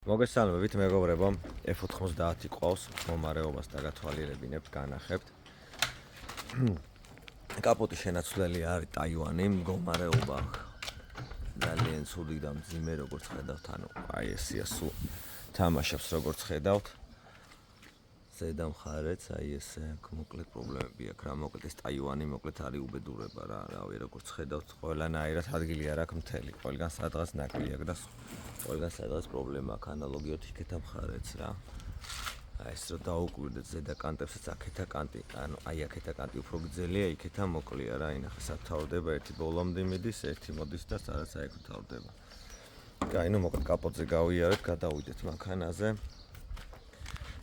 მოგესალმებით მეგობრებო, F90 ყავს, მომარეობას დაგათვალიერებინებთ, განახებთ. კაპოტი შენაცვლელი არის ტაივანი, მდგომარეობა ძალიან ცუდი და მძიმე, როგორც ხედავთ, ანუ აი ესია სულ თამაშობს, როგორც ხედავთ. ზედა მხარეც აი ესე მოკლედ პრობლემები აქვს, რა მოკლედ ეს ტაივანი მოკლედ არის უბედურება რა, რავი, როგორც ხედავთ, ყველანაირად ადგილი არ აქვს მთელი, ყველგან სადღაც ნაკლი აქვს და ყველგან სადღაც პრობლემა აქვს, ანალოგიურად იქეთა მხარეც რა. აი ეს რომ დაუკვირდეთ ზედა კანტებსაც, აქეთა კანტი, ანუ აი აქეთა კანტი უფრო გრძელია, იქეთა მოკლეა რა, ინახე სათავდება, ერთი ბოლომდე მიდის, ერთი მოდის და სადაც აი გვთავდება. აი, ნუ მოკლედ კაპოტზე გავიარეთ, გადავიდეთ მანქანაზე.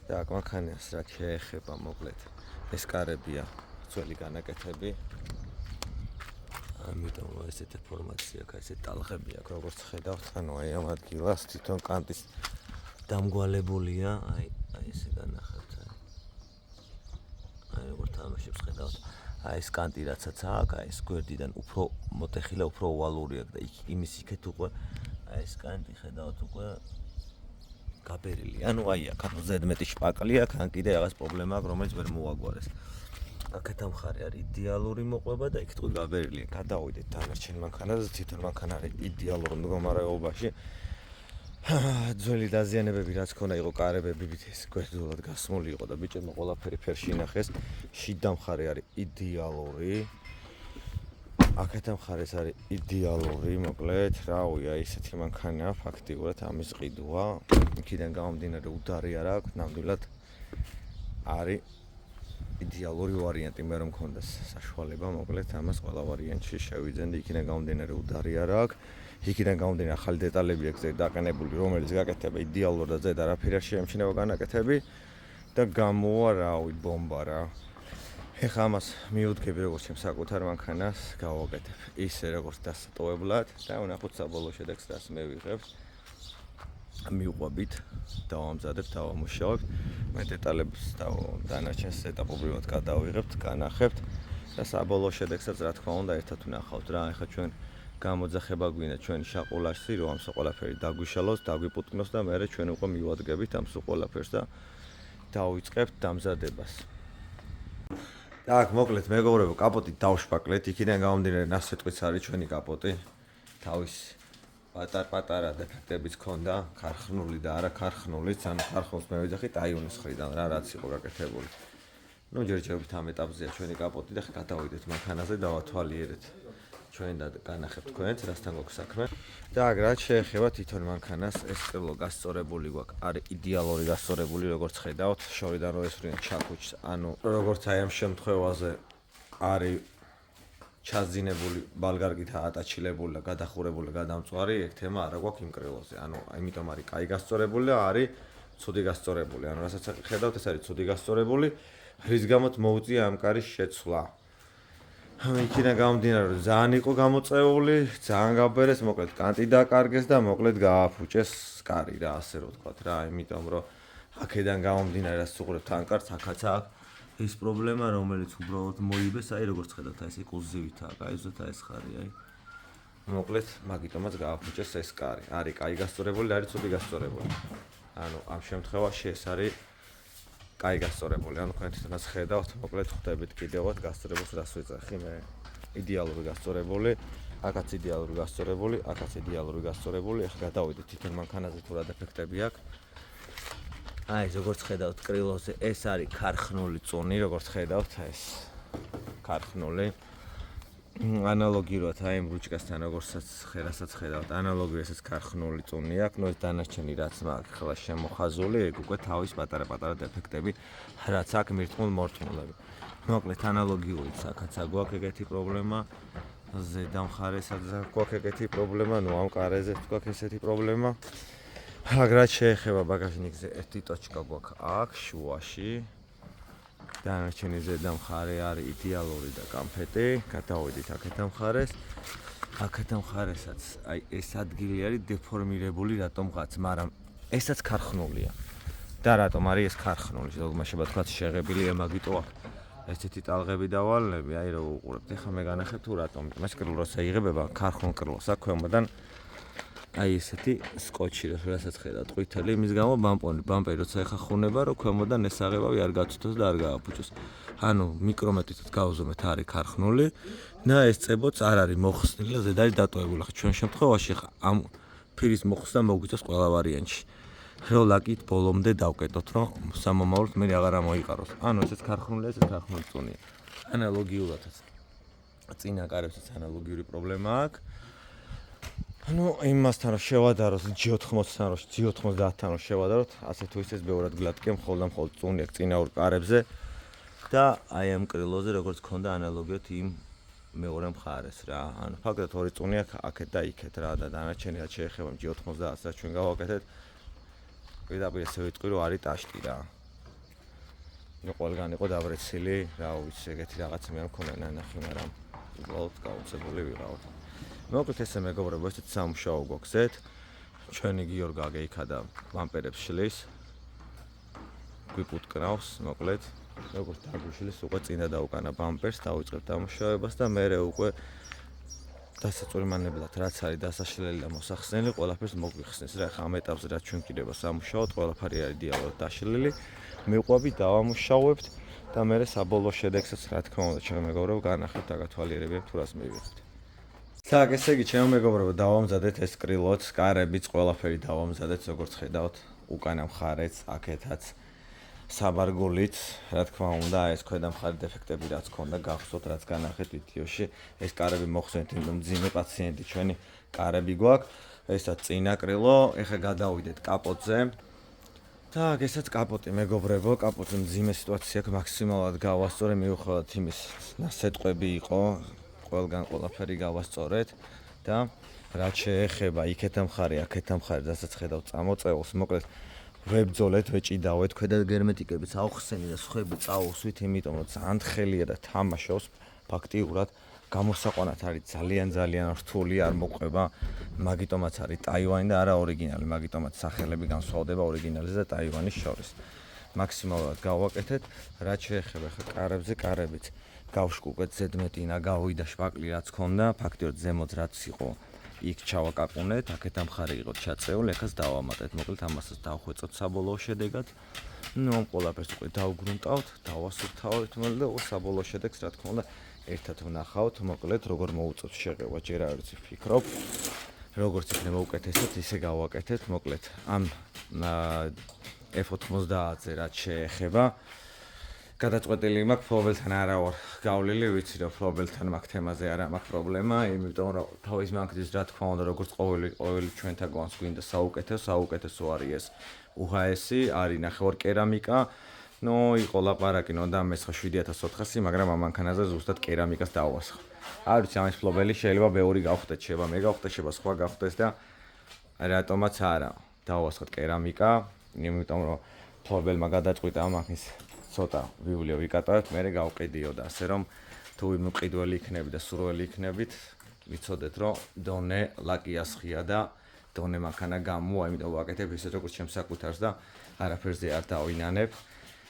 და აქ მანქანას რა შეეხება მოკლედ, ეს კარებია ძველი განაკეთები. ამიტომ ესეთ ინფორმაცია აქვს, ესეთ ტალღები აქვს, როგორც ხედავთ, ანუ აი ამ ადგილას თვითონ კანტის დამგვალებულია, აი ესე განახებთ. აი როგორ თამაშობს ხედავთ. აი ეს კანტი რაცაც აქვს, აი ეს გვერდიდან უფრო მოტეხილა, უფრო ოვალური აქვს და იმის იქეთ უკვე აი ეს კანტი ხედავთ უკვე გაბერილი. ანუ აი აქ ანუ ზედმეტი შპაკლი აქვს, ან კიდე რაღაც პრობლემა აქვს, რომელიც ვერ მოაგვარეს. აქეთა მხარე არის იდეალური მოყვება და იქ თქვი გაბერილია. გადავიდეთ დანარჩენ მანქანაზე, თვითონ მანქანა არის იდეალურ მდგომარეობაში. ძველი დაზიანებები რაც ქონა იყო, კარებები ეს გვერდულად გასმული იყო და ბიჭებმა ყველაფერი ფერში ინახეს. შიდა მხარე არის იდეალური. აქეთა მხარეს არის იდეალური, მოკლედ, რავი, აი ესეთი მანქანაა, ფაქტიურად ამის ყიდვა. იქიდან გამომდინარე უდარი არ აქვს, ნამდვილად არის იდეალური ვარიანტი, მე რომ მქონდეს საშუალება, მოკლედ ამას ყველა ვარიანტში შევიძენდი, იქიდან გამომდინარე უდარი არ აქვს. იქიდან გამომდინარე ახალი დეტალები აქვს დაყენებული, რომელიც გაკეთება იდეალურად და ზედ არაფერი არ შეემჩნევა განაკეთები და გამოვა, რავი, ბომბა რა. ეხლა ამას მიუდგები როგორც ჩემს საკუთარ მანქანას, გავაკეთებ ისე როგორც დასატოვებლად და ვნახოთ საბოლოო შედეგს რას მე ვიღებ. მივყვებით, დავამზადებთ, დავამუშავებთ, მე დეტალებს დანარჩენს ეტაპობრივად გადავიღებთ, განახებთ და საბოლოო შედეგსაც რა თქმა უნდა ერთად ვნახავთ რა. ეხლა ჩვენ გამოძახება გვინდა ჩვენი შაყოლაში, რომ ამ ყველაფერი დაგვიშალოს, დაგვიპუტკნოს და მერე ჩვენ უკვე მივადგებით ამ ყველაფერს და დავიწყებთ დამზადებას. Так, მოკლედ მეგობრებო, კაპოტი დავშპაკლეთ, იქიდან გამომდინარე ნასვეტყვიც არის ჩვენი კაპოტი. თავის პატარ-პატარა დეფექტებიც ქონდა, ქარხნული და არა ქარხნულიც, ანუ ქარხნულს მე ვიძახი ტაივნის მხრიდან რა, რაც იყო გაკეთებული. ნუ ჯერჯერობით ამ ეტაპზეა ჩვენი კაპოტი და გადავიდეთ მანქანაზე, დავათვალიერეთ ჩვენ და განახებთ თქვენც, რასთან გვაქვს საქმე. და რაც შეეხება თვითონ მანქანას, ეს კრილო გასწორებული გვაქვს, არის იდეალური გასწორებული, როგორც ხედავთ, შორიდან რო ესვრიან ჩაქუჩს, ანუ როგორც აი ამ შემთხვევაზე არის ჩაძინებული ბალგარგით ატაჩილებული და გადახურებული და გადამწვარი, ეგ თემა არა გვაქვს იმ კრილოზე. ანუ იმიტომ არის კაი გასწორებული და არის ცუდი გასწორებული. ანუ რასაც ხედავთ, ეს არის ცუდი გასწორებული, რის გამოც მოუწია ამ კარის შეცვლა. იქიდან გამომდინარე, რომ ძალიან იყო გამოწეული, ძალიან გაბერეს, მოკლედ კანტი დაკარგეს და მოკლედ გააფუჭეს კარი რა, ასე რომ ვთქვათ რა, იმიტომ რომ აქედან გამომდინარე, რაც უყურებთ ამ კარს, აქაც აქვს ეს პრობლემა, რომელიც უბრალოდ მოიბეს, აი როგორც ხედავთ, აი ეს ეკლუზივითაა, აი ზუსტად ეს ხარი, აი. მოკლედ, მაგიტომაც გააფუჭეს ეს კარი. არის კაი გასწორებული, არის ცუდი გასწორებული. ანუ ამ შემთხვევაში ეს არის კაი გასწორებული, ანუ თქვენ თვითონაც ხედავთ, მოკლედ ხვდებით კიდევაც გასწორებულს რას ვეძახი მე. იდეალური გასწორებული, აქაც იდეალური გასწორებული, აქაც იდეალური გასწორებული. ეხლა გადავიდეთ თვითონ მანქანაზე თუ რა დეფექტები აქვს. აი, როგორც ხედავთ კრილოზე, ეს არის ქარხნული წუნი, როგორც ხედავთ, ეს ქარხნული. ანალოგიურად აი ამ რუჭკასთან როგორცაც ხერასაც ხედავთ, ანალოგიურად ესეც ქარხნული წუნი აქვს, ნუ ეს დანარჩენი რაც მაქვს ახლა შემოხაზული, ეგ უკვე თავის პატარა-პატარა დეფექტები, რაც აქვს მირთმულ-მორთმულები. მოკლედ ანალოგიურიც აქაც გვაქვს ეგეთი პრობლემა, ზედა მხარესაც გვაქვს ეგეთი პრობლემა, ნუ ამ კარაზე გვაქვს ესეთი პრობლემა. აგრად შეეხება ბაგაჟნიკზე ერთი ტოჩკა გვაქვს აქ შუაში. დანარჩენი ზედა მხარე არის იდეალური და კამფეტი, გადავიდით აქეთა მხარეს. აქეთა მხარესაც აი ეს ადგილი არის დეფორმირებული რატომღაც, მაგრამ ესაც ქარხნულია. და რატომ არის ეს ქარხნული? ზოგმაშება თქვათ შეღებილი ემაგიტო აქვს. ესეთი ტალღები დავალნები, აი რო უყურებთ, ეხლა მე განახებ თუ რატომ. მას კრილო როცა იღებება, ქარხნულ კრილოს აქვს ქვემოდან აი ესეთი სკოჩი რასაც ხედავთ ყვითელი იმის გამო ბამპერი როცა ეხა ხუნება რომ ქვემოდან ეს აღებავი არ გაწუთოს და არ გააფუჭოს. ანუ მიკრომეტრით გავზომეთ არის ქარხნული და ეს წებოც არ არის მოხსნილი და ზედ არის დატოვებული. ხა ჩვენ შემთხვევაში ხა ამ ფირის მოხსნა მოგვიწევს ყველა ვარიანტში. რო ლაკით ბოლომდე დავკეტოთ რომ სამომავლოდ მე აღარ ამოიყაროს. ანუ ესეც ქარხნულია, ესეც ქარხნული წუნია. ანალოგიურადაც წინა კარებსაც ანალოგიური პრობლემა აქვს. ანუ იმასთან რომ შევადაროთ G80-თან რომ G90-თან რომ შევადაროთ, ასე თუ ისე ბევრად გლატკია მხოლოდ და მხოლოდ წუნი აქვს წინა ორ კარებზე და აი ამ კრილოზე როგორც ქონდა ანალოგიად იმ მეორე მხარეს რა. ანუ ფაქტობრივად ორი წუნი აქვს აქეთ და იქეთ რა და დანარჩენი რაც შეეხება G90-ს რაც ჩვენ გავაკეთეთ, პირდაპირ ესე ვიტყვი რომ არის ტაშტი რა. ნუ ყველგან იყო დაბრეცილი, რა ვიცი, ეგეთი რაღაცა მე არ მქონია ნანახი, მაგრამ უბრალოდ გაუცებული ვიყავთ. მოკლედ ესე მეგობრებო, ესეც სამუშაო გვაქვს. ჩვენი გიორგი აგეიქა და ვამპერებს შლის. გვიპუტკნავს, მოკლედ. როგორც დაგვიშლის, უკვე წინა დაუკანა ბამპერს, დავიწყებ დამუშავებას და მერე უკვე დასაწურმანებლად რაც არის დასაშლელი და მოსახსნელი, ყველაფერს მოგვიხსნის. რა ხა ამ ეტაპზე რაც ჩვენ კიდევა სამუშაოთ, ყველაფერი არის დიალოგად დაშლილი. მივყვებით, დავამუშავებთ და მერე საბოლოო შედეგსაც რა თქმა უნდა, ჩემო მეგობრებო, განახებთ და გათვალიერებთ თუ რას მივიღებთ. Так, ესე იგი, ჩემო მეგობრებო, დავამზადეთ ეს კრილოც, კარებიც, ყველაფერი დავამზადეთ, როგორც ხედავთ, უკანა მხარეც, აქეთაც, საბარგულით, რა თქმა უნდა, ეს ქვედა მხარე დეფექტები რაც ქონდა, გახსოვთ, რაც განახეთ ვიდეოში, ეს კარები მოხსენეთ, იმიტომ მძიმე პაციენტი ჩვენი კარები გვაქვს, ესაც წინა კრილო, ეხლა გადავიდეთ კაპოტზე. Так, ესაც კაპოტი მეგობრებო, კაპოტზე მძიმე სიტუაცია აქვს, მაქსიმალურად გავასწორე, მიუხედავად იმის, ნასეტყვები იყო. ყველგან ყველაფერი გავასწორეთ და რაც შეეხება იქეთა მხარე, აქეთა მხარე, რასაც ხედავთ წამოწეულს, მოკლედ ვებძოლეთ, ვეჭიდავეთ, ქვედა გერმეტიკებიც ავხსენი და სხვები წაუსვით, იმიტომ რომ ძალიან თხელია და თამაშობს ფაქტიურად გამოსაყვანად არის ძალიან რთული, არ მოყვება, მაგიტომაც არის ტაივანი და არა ორიგინალი, მაგიტომაც სახელები განსხვავდება ორიგინალის და ტაივანის შორის. მაქსიმალურად გავაკეთეთ, რაც შეეხება ხა კარებზე, კარებიც გავშკუკეთ ზედმეტინა, გავიდა შპაკლი რაც ქონდა, ფაქტიურად ზემოთ რაც იყო, იქ ჩავაკაკუნეთ, აქეთა მხარე იყო ჩაწეული, ეხაც დავამატეთ, მოკლედ ამასაც დავხვეწოთ საბოლოო შედეგად. ნუ ამ ყველაფერს უკვე დავგრუნტავთ, დავასუფთავოთ, მოკლედ და საბოლოო შედეგს რა თქმა უნდა ერთად ვნახავთ, მოკლედ როგორ მოუწევთ შეღება, ჯერ არ ვიცი ვფიქრობ, როგორც იქნება უკეთესად, ისე გავაკეთეთ, მოკლედ ამ F90-ზე რაც შეეხება გადაწყვეტილი მაქვს ფლობელთან არა ვარ გავლილი, ვიცი რომ ფლობელთან მაგ თემაზე არა მაქვს პრობლემა, იმიტომ რომ თავის მაგდის რა თქმა უნდა როგორც ყოველი ჩვენთაგანს გვინდა საუკეთესო არის ეს UHS-ი, არის ნახევარ კერამიკა. ნუ იყო ლაპარაკი და მესხა 7400, მაგრამ ამ მანქანაზე ზუსტად კერამიკას დავასხავ. არ ვიცი, ამის ფლობელი შეიძლება ბევრი გავხდეთ, შეიძლება მე გავხდე, შეიძლება სხვა გავხდეს და რატომაც არა. დავასხავთ კერამიკა, იმიტომ რომ ფლობელმა გადაწყვიტა ამის ცოტა ვივლია ვიკატავთ, მერე გავყიდიო და ასე რომ თუ მყიდველი იქნები და სურველი იქნებით, ვიცოდეთ რომ დონე ლაკიასხია და დონე მანქანა გამოვა, იმიტომ ვაკეთებ ისე როგორც ჩემს საკუთარს და არაფერზე არ დავინანებ.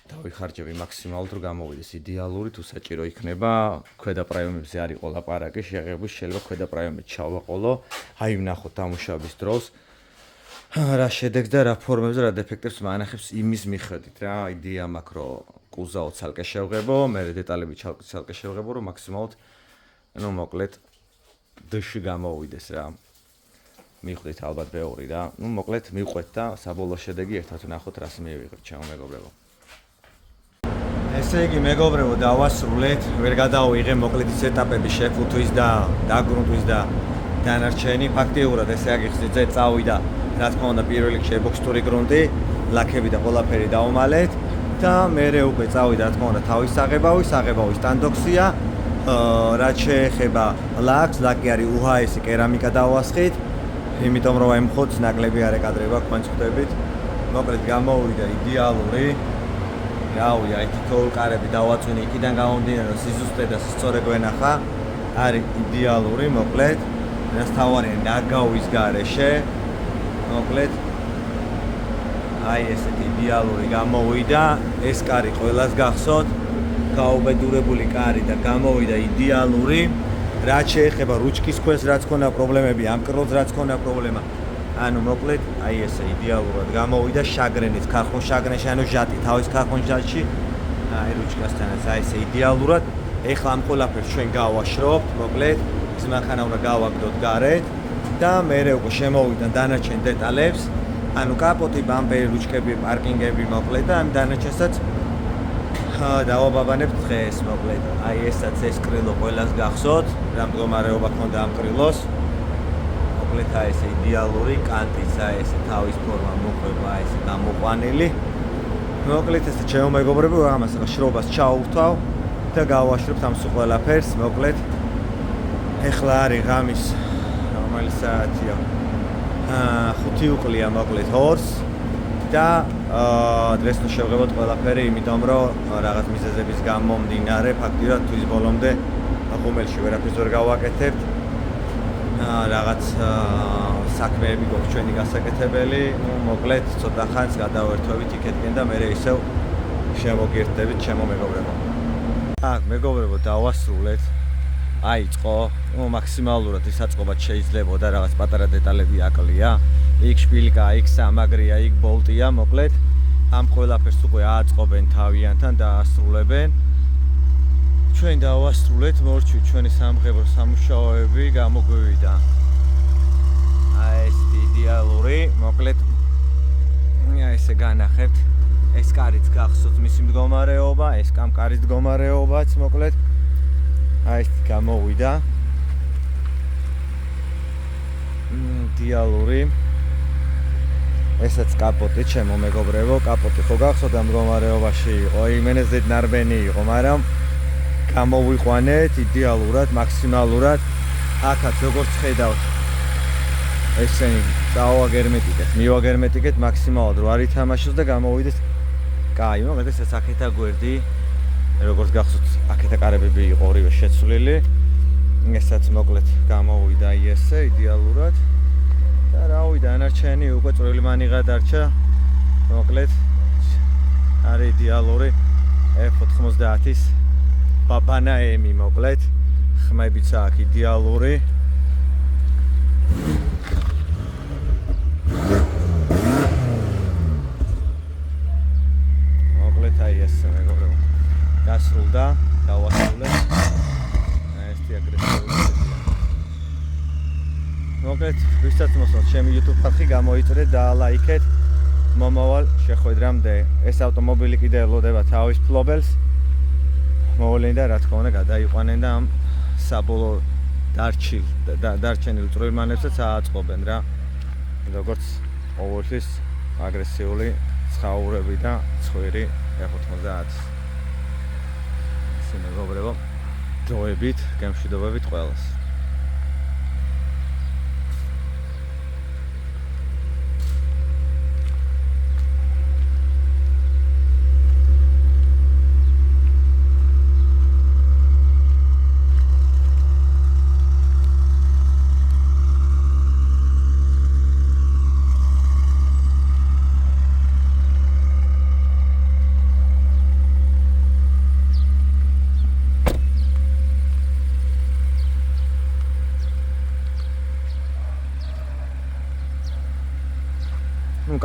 დავიხარჯები მაქსიმალურად რომ გამოვიდეს იდეალური, თუ საჭირო იქნება, ქვედა პრაიომებზე არ იყო ლაპარაკი, შეღებები შეიძლება ქვედა პრაიომით ჩავაყოლო, აი ვნახოთ დამუშავების დროს. რა შედეგს და რა ფორმებზე რა დეფექტებს მანახებს იმის მიხედვით რა იდეა მაქვს რომ კუზაო ცალკე შევღებო, მერე დეტალები ცალკე შევღებო, რომ მაქსიმალურად ნუ მოკლედ დში გამოვიდეს რა. მიხვდით ალბათ ბევრი რა. ნუ მოკლედ მივყვეთ და საბოლოო შედეგი ერთად ვნახოთ რას მივიღებთ ჩემო მეგობრებო. ესე იგი მეგობრებო, დავასრულეთ, ვერ გადავიღე მოკლედ ის ეტაპები შეფუთვის და დაგრუნტვის და დანარჩენი ფაქტიურად ესე აგიხსნით ზე წავიდა რა თქმა უნდა პირველ რიგში ებოქსტური გრუნტი, ლაქები და ყველაფერი დავმალეთ და მერე უკვე წავიდა რა თქმა უნდა თავის საღებავის სტანდოქსია. რაც შეეხება ლაკს, ლაკი არის UHS-ი კერამიკა დავასხით, იმიტომ რომ აი მხოც ნაკლები არ ეკადრება, თქვენ ხვდებით. მოკლედ გამოვიდა იდეალური. რავი, აი თითოეულ კარები დავაწვინე, იქიდან გამომდინარე რომ სიზუსტე და სწორე გვენახა, არის იდეალური, მოკლედ. რაც თავარია ნაგავის გარეშე. მოკლედ აი ესეთი იდეალური გამოვიდა, ეს კარი ყველას გახსოვთ, გაუბედურებული კარი და გამოვიდა იდეალური. რაც შეეხება რუჩკის ქვეს რაც ქონდა პრობლემები, ამ კრილს რაც ქონდა პრობლემა, ანუ მოკლედ აი ესე იდეალურად გამოვიდა შაგრენით ქარხონ შაგრენში ანუ ჟატი თავის ქარხონ ჟატში აი რუჩკასთანაც აი ესე იდეალურად ეხლა ამ ყველაფერს ჩვენ გავაშრობთ მოკლედ ზმანხანა უნდა გავაგდოთ გარეთ და მერე უკვე შემოვიდა დანარჩენ დეტალებს ანუ კაპოტი ბამპერი რუჩკები პარკინგები მოკლედ და ამ დანარჩენსაც დავაბაბანებთ დღეს მოკლედ აი ესაც ეს კრილო ყველას გახსოვთ რა მდგომარეობა ქონდა ამ კრილოს მოკლედ აი ეს იდეალური კანტიც აი ეს თავის ფორმა მოყვება აი ეს გამოყვანილი მოკლედ ეს ჩემო მეგობრებო ამას შრობას ჩაუვთავ და გავაშრობთ ამ სულ ყველაფერს მოკლედ ეხლა არის ღამის რომელი საათია 5 უკლია მოკლედ 2-ს და დღეს თუ შევღებოთ ყველაფერი იმიტომ რომ რაღაც მიზეზების გამო მდინარე ფაქტიურად თვის ბოლომდე ღუმელში ვერაფერს ვერ გავაკეთებთ რაღაც საქმეები გვაქვს ჩვენი გასაკეთებელი მოკლედ ცოტა ხანს გადავერთვებით იქეთკენ და მე ისევ შემოგერთდებით ჩემო მეგობრებო აქ მეგობრებო დავასრულეთ აიწყო მაქსიმალურად ის აწყობად შეიძლებოდა რაღაც პატარა დეტალები აკლია იქ შპილკა იქ სამაგრია იქ ბოლტია მოკლედ ამ ყველაფერს უკვე აწყობენ თავიანთან და ასრულებენ ჩვენ დავასრულეთ მორჩი ჩვენი სამღებრო სამუშაოები გამოგვივიდა აი ეს იდეალური მოკლედ აი ესე განახებთ ეს კარიც გახსოვთ მისი მდგომარეობა ეს კამკარის მდგომარეობაც მოკლედ აი ეს გამოვიდა იდეალური ესაც კაპოტი ჩემო მეგობრებო კაპოტი ხო გახსოვთ ამ მდგომარეობაში იყო იმენეზეთ ნარბენი იყო მაგრამ გამოვიყვანეთ იდეალურად მაქსიმალურად აქაც როგორც ხედავთ ესენი წავაგერმეტიკეთ მივაგერმეტიკეთ მაქსიმალურად რო არ ითამაშოს და გამოვიდეს კაი მოკლედ ეს აქეთა გვერდი როგორც გახსოვთ აქეთა კარებები იყო ორივე შეცვლილი ესაც მოკლედ გამოვიდა ესე იდეალურად და რავი დანარჩენი უკვე წვრილმანიღა დარჩა მოკლედ არის იდეალური F90-ის ბაბანაემი მოკლედ ხმებიც აქ იდეალური მოკლედ აი ესე მეგობრებო გასრულდა დავასრულეთ ესეთი აგრესიული მოკლედ ვისაც მოსწონთ ჩემი YouTube ხალხი გამოიწვიეთ და ლაიქეთ მომავალ შეხვედრამდე ეს ავტომობილი კიდე ელოდება თავის ფლობელს მოვლენ და რა თქმა უნდა გადაიყვანენ და ამ საბოლოო დარჩენილ წვრილმანებსაც ააწყობენ რა როგორც ყოველთვის აგრესიული ცხაურები და ცხვირი F90 მეგობრებო დროებით გემშვიდობებით ყველას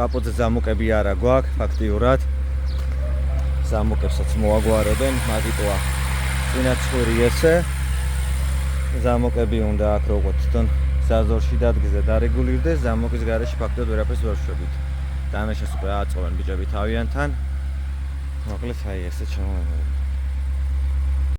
კაპოტზე ზამოკები არა გვაქვს ფაქტიურად ზამოკებსაც მოაგვარებენ მაგიტოა წინა ცხვირი ესე ზამოკები უნდა აქ როგორც თვითონ ზაზორში დადგეს და დარეგულირდეს ზამოკის გარეშე ფაქტიურად ვერაფერს ვერ შვებით დანაშას უკვე აწყობენ ბიჭები თავიანთან მოკლედ აი ესე ჩემო